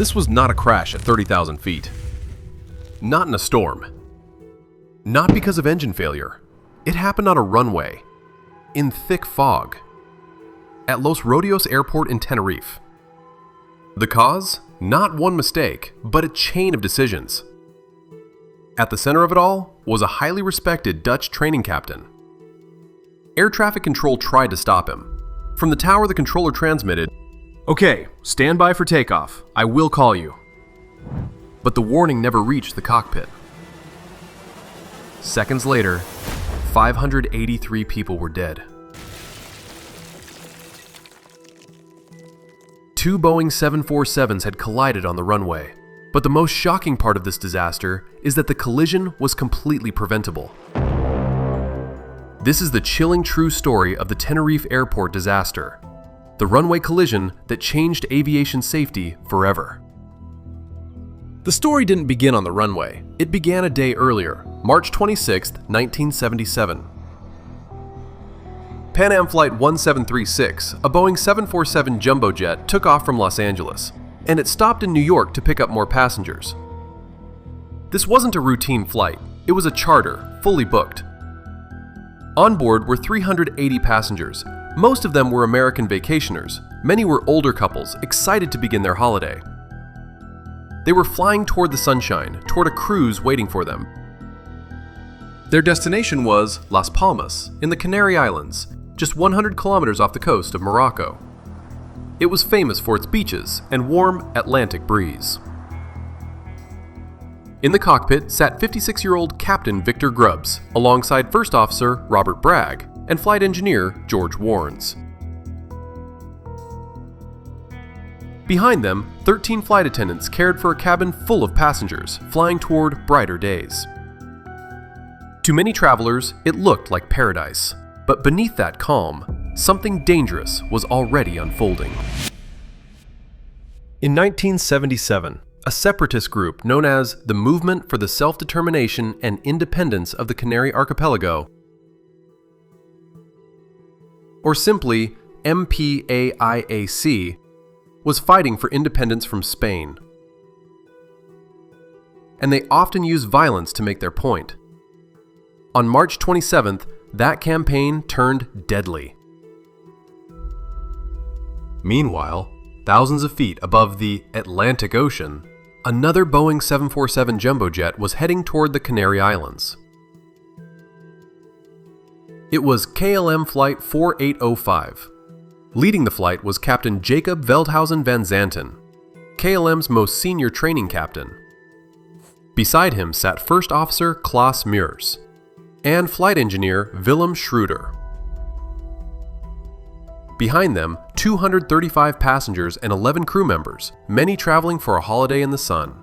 This was not a crash at 30,000 feet. Not in a storm. Not because of engine failure. It happened on a runway, in thick fog, at Los Rodeos Airport in Tenerife. The cause? Not one mistake, but a chain of decisions. At the center of it all was a highly respected Dutch training captain. Air traffic control tried to stop him. From the tower, the controller transmitted, "Okay, stand by for takeoff. I will call you." But the warning never reached the cockpit. Seconds later, 583 people were dead. 2 Boeing 747s had collided on the runway. But the most shocking part of this disaster is that the collision was completely preventable. This is the chilling true story of the Tenerife Airport Disaster, the runway collision that changed aviation safety forever. The story didn't begin on the runway. It began a day earlier, March 26, 1977. Pan Am Flight 1736, a Boeing 747 jumbo jet, took off from Los Angeles, and it stopped in New York to pick up more passengers. This wasn't a routine flight. It was a charter, fully booked. On board were 380 passengers. Most of them were American vacationers. Many were older couples, excited to begin their holiday. They were flying toward the sunshine, toward a cruise waiting for them. Their destination was Las Palmas, in the Canary Islands, just 100 kilometers off the coast of Morocco. It was famous for its beaches and warm Atlantic breeze. In the cockpit sat 56-year-old Captain Victor Grubbs, alongside First Officer Robert Bragg and Flight Engineer George Warnes. Behind them, 13 flight attendants cared for a cabin full of passengers flying toward brighter days. To many travelers, it looked like paradise, but beneath that calm, something dangerous was already unfolding. In 1977, a separatist group known as the Movement for the Self-Determination and Independence of the Canary Archipelago, or simply MPAIAC, was fighting for independence from Spain. And they often use violence to make their point. On March 27th, that campaign turned deadly. Meanwhile, thousands of feet above the Atlantic Ocean, another Boeing 747 jumbo jet was heading toward the Canary Islands. It was KLM Flight 4805. Leading the flight was Captain Jacob Veldhuizen van Zanten, KLM's most senior training captain. Beside him sat First Officer Klaas Meurs and Flight Engineer Willem Schroeder. Behind them, 235 passengers and 11 crew members, many traveling for a holiday in the sun.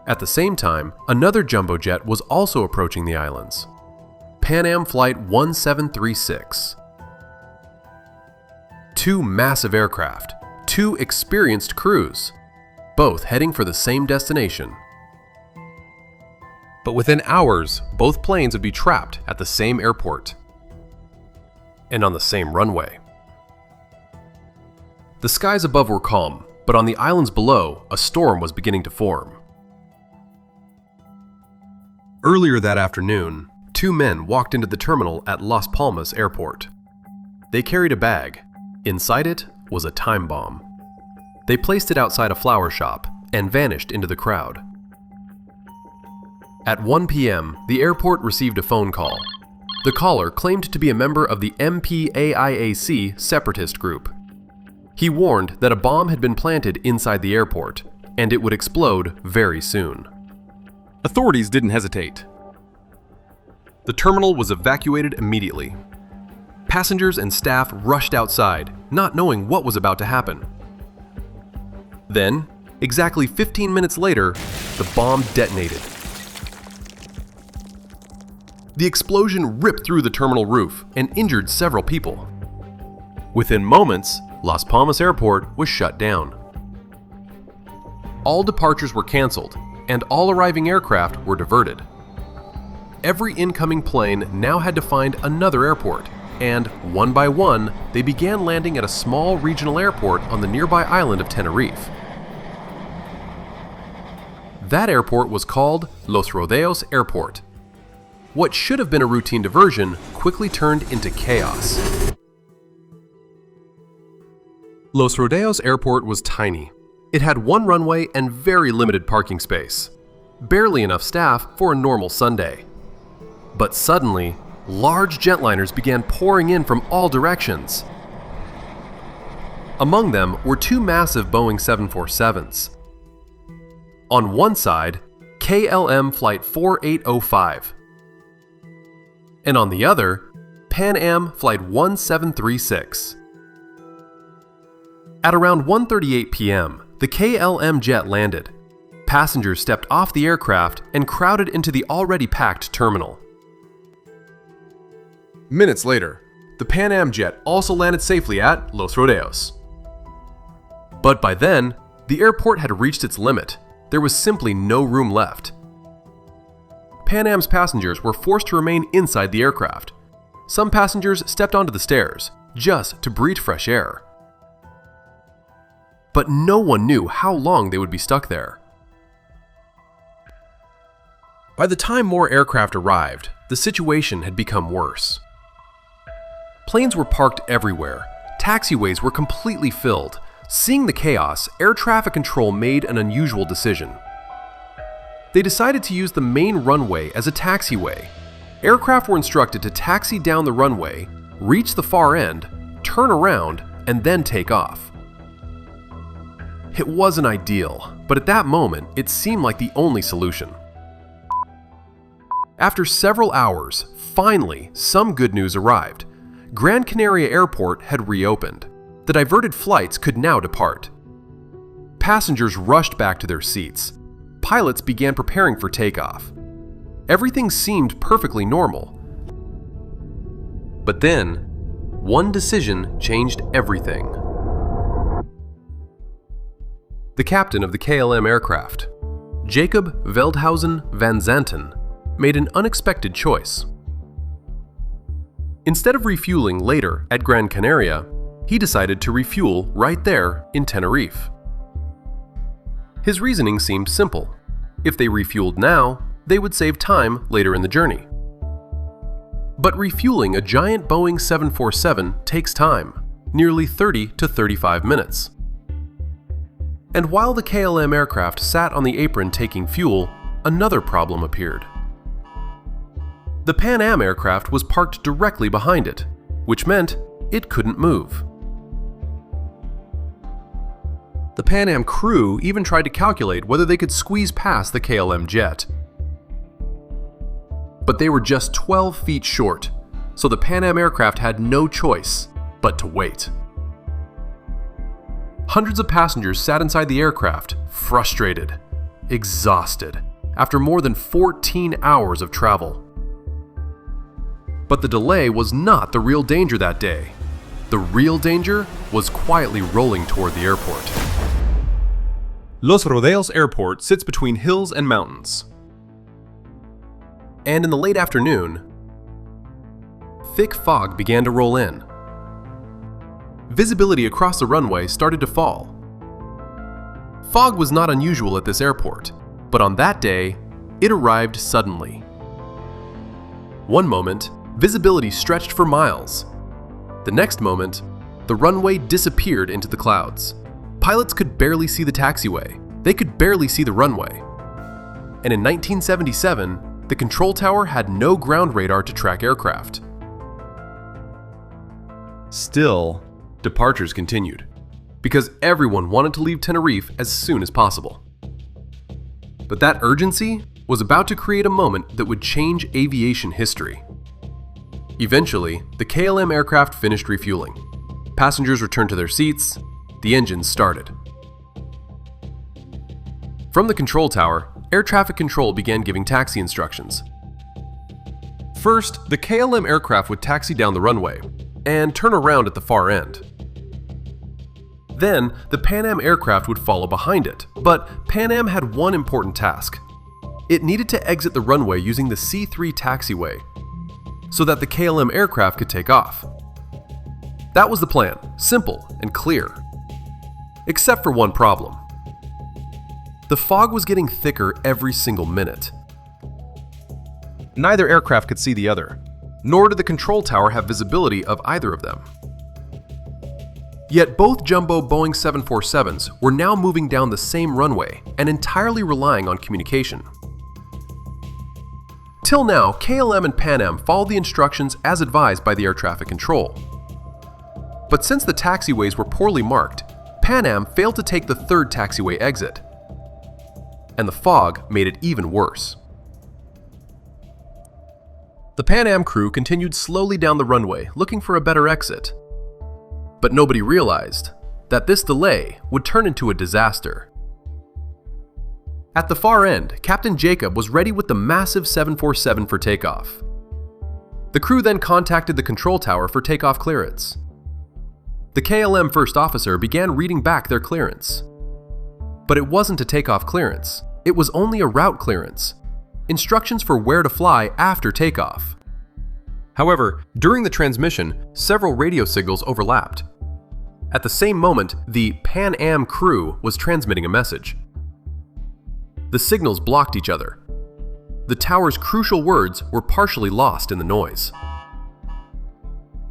At the same time, another jumbo jet was also approaching the islands. Pan Am Flight 1736. 2 massive aircraft, 2 experienced crews, both heading for the same destination. But within hours, both planes would be trapped at the same airport and on the same runway. The skies above were calm, but on the islands below, a storm was beginning to form. Earlier that afternoon, 2 men walked into the terminal at Las Palmas Airport. They carried a bag. Inside it was a time bomb. They placed it outside a flower shop and vanished into the crowd. At 1 p.m., the airport received a phone call. The caller claimed to be a member of the MPAIAC separatist group. He warned that a bomb had been planted inside the airport, and it would explode very soon. Authorities didn't hesitate. The terminal was evacuated immediately. Passengers and staff rushed outside, not knowing what was about to happen. Then, exactly 15 minutes later, the bomb detonated. The explosion ripped through the terminal roof and injured several people. Within moments, Las Palmas Airport was shut down. All departures were canceled, and all arriving aircraft were diverted. Every incoming plane now had to find another airport, and one by one, they began landing at a small regional airport on the nearby island of Tenerife. That airport was called Los Rodeos Airport. What should have been a routine diversion quickly turned into chaos. Los Rodeos Airport was tiny. It had one runway and very limited parking space. Barely enough staff for a normal Sunday. But suddenly, large jetliners began pouring in from all directions. Among them were two massive Boeing 747s. On one side, KLM Flight 4805. And on the other, Pan Am Flight 1736. At around 1:38 p.m., the KLM jet landed. Passengers stepped off the aircraft and crowded into the already packed terminal. Minutes later, the Pan Am jet also landed safely at Los Rodeos. But by then, the airport had reached its limit. There was simply no room left. Pan Am's passengers were forced to remain inside the aircraft. Some passengers stepped onto the stairs, just to breathe fresh air. But no one knew how long they would be stuck there. By the time more aircraft arrived, the situation had become worse. Planes were parked everywhere. Taxiways were completely filled. Seeing the chaos, air traffic control made an unusual decision. They decided to use the main runway as a taxiway. Aircraft were instructed to taxi down the runway, reach the far end, turn around, and then take off. It wasn't ideal, but at that moment, it seemed like the only solution. After several hours, finally, some good news arrived. Gran Canaria Airport had reopened. The diverted flights could now depart. Passengers rushed back to their seats. Pilots began preparing for takeoff. Everything seemed perfectly normal. But then, one decision changed everything. The captain of the KLM aircraft, Jacob Veldhuizen van Zanten, made an unexpected choice. Instead of refueling later at Gran Canaria, he decided to refuel right there in Tenerife. His reasoning seemed simple. If they refueled now, they would save time later in the journey. But refueling a giant Boeing 747 takes time, nearly 30 to 35 minutes. And while the KLM aircraft sat on the apron taking fuel, another problem appeared. The Pan Am aircraft was parked directly behind it, which meant it couldn't move. The Pan Am crew even tried to calculate whether they could squeeze past the KLM jet. But they were just 12 feet short, so the Pan Am aircraft had no choice but to wait. Hundreds of passengers sat inside the aircraft, frustrated, exhausted, after more than 14 hours of travel. But the delay was not the real danger that day. The real danger was quietly rolling toward the airport. Los Rodeos Airport sits between hills and mountains. And in the late afternoon, thick fog began to roll in. Visibility across the runway started to fall. Fog was not unusual at this airport, but on that day, it arrived suddenly. One moment, visibility stretched for miles. The next moment, the runway disappeared into the clouds. Pilots could barely see the taxiway. They could barely see the runway. And in 1977, the control tower had no ground radar to track aircraft. Still, departures continued, because everyone wanted to leave Tenerife as soon as possible. But that urgency was about to create a moment that would change aviation history. Eventually, the KLM aircraft finished refueling. Passengers returned to their seats. The engines started. From the control tower, air traffic control began giving taxi instructions. First, the KLM aircraft would taxi down the runway and turn around at the far end. Then, the Pan Am aircraft would follow behind it, but Pan Am had one important task. It needed to exit the runway using the C3 taxiway, so that the KLM aircraft could take off. That was the plan, simple and clear. Except for one problem. The fog was getting thicker every single minute. Neither aircraft could see the other, Nor did the control tower have visibility of either of them. Yet both jumbo Boeing 747s were now moving down the same runway and entirely relying on communication. Till now, KLM and Pan Am followed the instructions as advised by the air traffic control. But since the taxiways were poorly marked, Pan Am failed to take the third taxiway exit. And the fog made it even worse. The Pan Am crew continued slowly down the runway looking for a better exit. But nobody realized that this delay would turn into a disaster. At the far end, Captain Jacob was ready with the massive 747 for takeoff. The crew then contacted the control tower for takeoff clearance. The KLM first officer began reading back their clearance. But it wasn't a takeoff clearance, it was only a route clearance. Instructions for where to fly after takeoff. However, during the transmission, several radio signals overlapped. At the same moment, the Pan Am crew was transmitting a message. The signals blocked each other. The tower's crucial words were partially lost in the noise.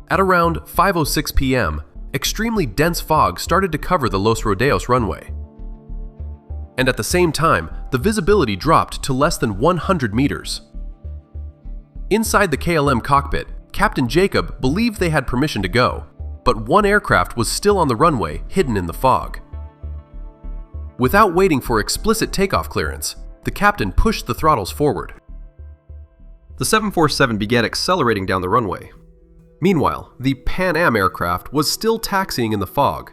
At around 5:06 p.m., extremely dense fog started to cover the Los Rodeos runway. And at the same time, the visibility dropped to less than 100 meters. Inside the KLM cockpit, Captain Jacob believed they had permission to go, but one aircraft was still on the runway, hidden in the fog. Without waiting for explicit takeoff clearance, the captain pushed the throttles forward. The 747 began accelerating down the runway. Meanwhile, the Pan Am aircraft was still taxiing in the fog.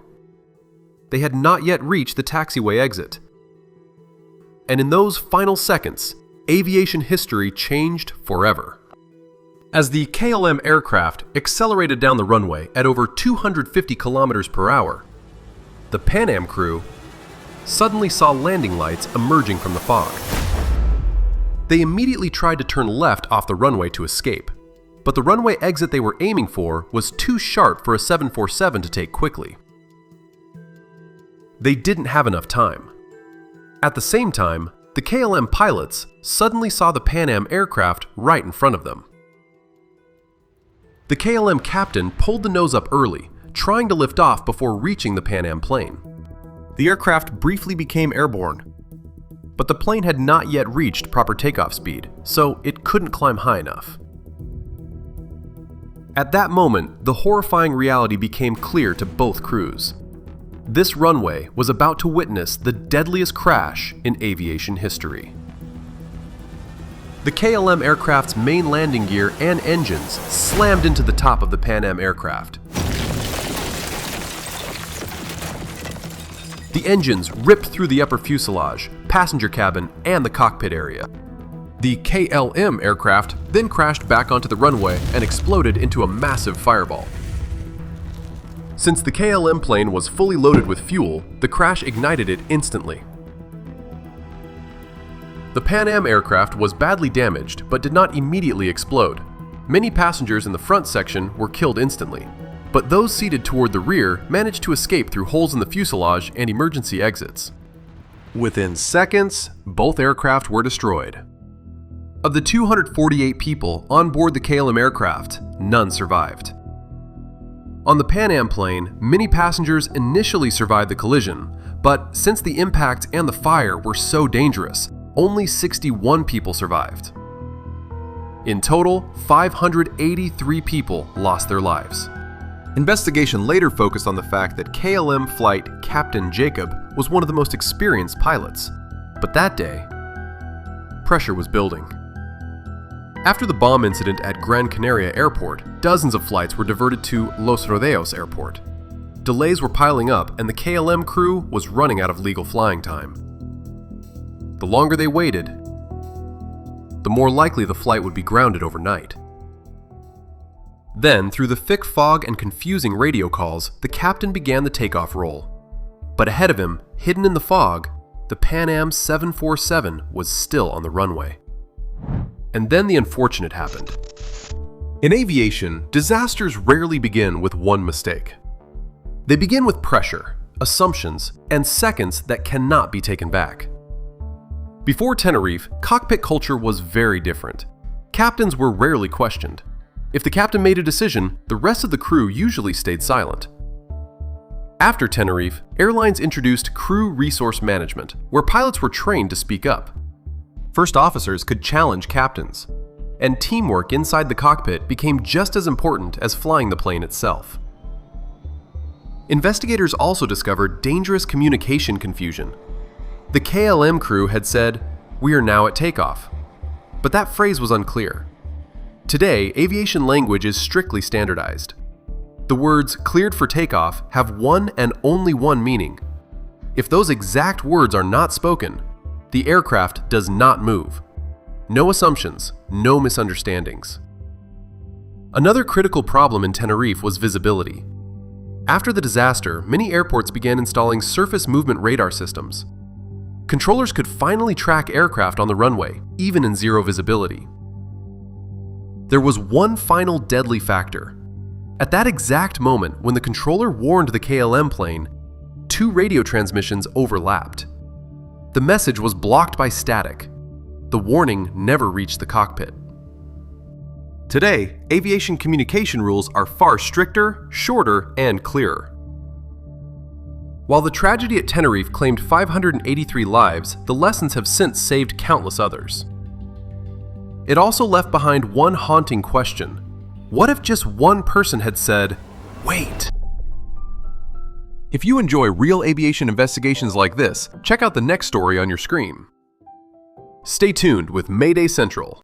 They had not yet reached the taxiway exit. And in those final seconds, aviation history changed forever. As the KLM aircraft accelerated down the runway at over 250 kilometers per hour, the Pan Am crew suddenly saw landing lights emerging from the fog. They immediately tried to turn left off the runway to escape, but the runway exit they were aiming for was too sharp for a 747 to take quickly. They didn't have enough time. At the same time, the KLM pilots suddenly saw the Pan Am aircraft right in front of them. The KLM captain pulled the nose up early, trying to lift off before reaching the Pan Am plane. The aircraft briefly became airborne, but the plane had not yet reached proper takeoff speed, so it couldn't climb high enough. At that moment, the horrifying reality became clear to both crews. This runway was about to witness the deadliest crash in aviation history. The KLM aircraft's main landing gear and engines slammed into the top of the Pan Am aircraft. The engines ripped through the upper fuselage, passenger cabin, and the cockpit area. The KLM aircraft then crashed back onto the runway and exploded into a massive fireball. Since the KLM plane was fully loaded with fuel, the crash ignited it instantly. The Pan Am aircraft was badly damaged but did not immediately explode. Many passengers in the front section were killed instantly, but those seated toward the rear managed to escape through holes in the fuselage and emergency exits. Within seconds, both aircraft were destroyed. Of the 248 people on board the KLM aircraft, none survived. On the Pan Am plane, many passengers initially survived the collision, but since the impact and the fire were so dangerous, only 61 people survived. In total, 583 people lost their lives. Investigation later focused on the fact that KLM flight Captain Jacob was one of the most experienced pilots, but that day, pressure was building. After the bomb incident at Gran Canaria Airport, dozens of flights were diverted to Los Rodeos Airport. Delays were piling up and the KLM crew was running out of legal flying time. The longer they waited, the more likely the flight would be grounded overnight. Then, through the thick fog and confusing radio calls, the captain began the takeoff roll. But ahead of him, hidden in the fog, the Pan Am 747 was still on the runway. And then the unfortunate happened. In aviation, disasters rarely begin with one mistake. They begin with pressure, assumptions, and seconds that cannot be taken back. Before Tenerife, cockpit culture was very different. Captains were rarely questioned. If the captain made a decision, the rest of the crew usually stayed silent. After Tenerife, airlines introduced crew resource management, where pilots were trained to speak up. First officers could challenge captains, and teamwork inside the cockpit became just as important as flying the plane itself. Investigators also discovered dangerous communication confusion. The KLM crew had said, "We are now at takeoff," but that phrase was unclear. Today, aviation language is strictly standardized. The words "cleared for takeoff" have one and only one meaning. If those exact words are not spoken, the aircraft does not move. No assumptions, no misunderstandings. Another critical problem in Tenerife was visibility. After the disaster, many airports began installing surface movement radar systems. Controllers could finally track aircraft on the runway, even in zero visibility. There was one final deadly factor. At that exact moment, when the controller warned the KLM plane, two radio transmissions overlapped. The message was blocked by static. The warning never reached the cockpit. Today, aviation communication rules are far stricter, shorter, and clearer. While the tragedy at Tenerife claimed 583 lives, the lessons have since saved countless others. It also left behind one haunting question. What if just one person had said, "Wait"? If you enjoy real aviation investigations like this, check out the next story on your screen. Stay tuned with MayDay Central.